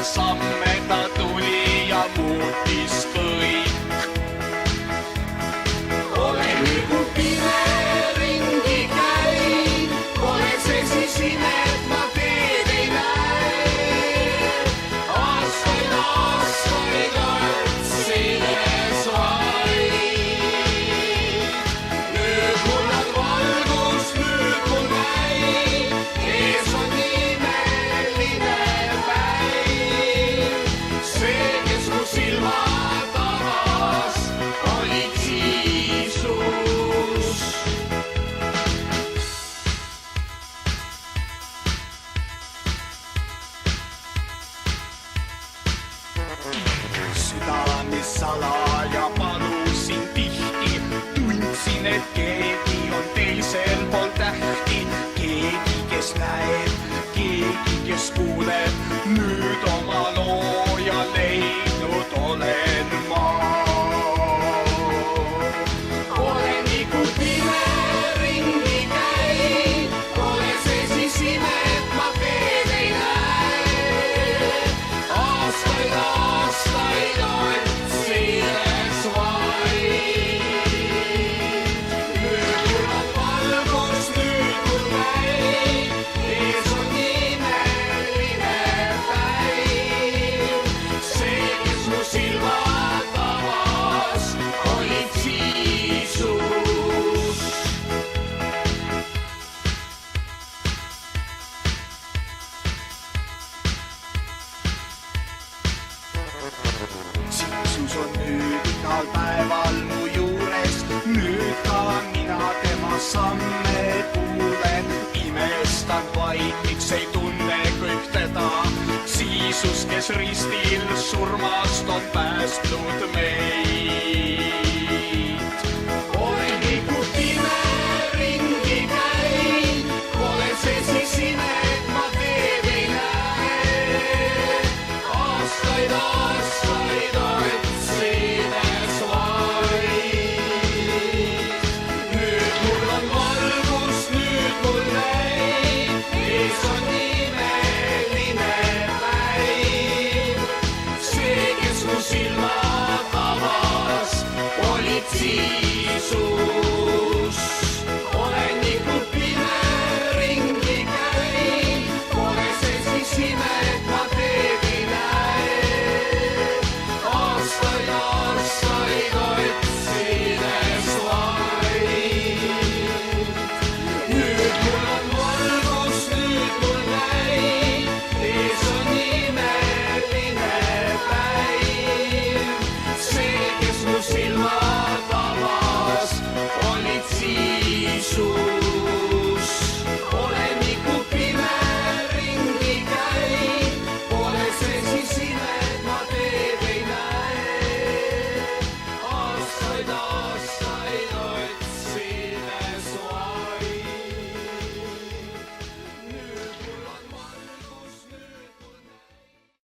samme ta tuli ja muutis kõik. Olen nagu pime ringi käin, olen see siis ime, et ma teed ei näe. Aastaid otsides vaid. Nüüd mul on valgus, nüüd mul näib, ees on imeline päiv. See, kes mu silmad avas, olid Jiisus. Südames salaja palusin tihti, tundsin, et keegi on teisel pool tähti. Keegi, kes näeb, keegi, kes kuuleb, nüüd oma looja leidnud olen ma. Olen nagu pime ringi käin, ole see siis ime, et ma teed ei näe. Aastaid otsides vaid. Nüüd mul on valgus, nüüd mul näib, ees on imeline päiv. See, kes mu silmad avas, olid Jiisus. Jiisus on nüüd igal päeval mu juures, nüüd ka mina tema samme kuulen. Imestan vaid, miks ei tunne kõik teda. Jiisus, kes ristil surmast on päästnud meid.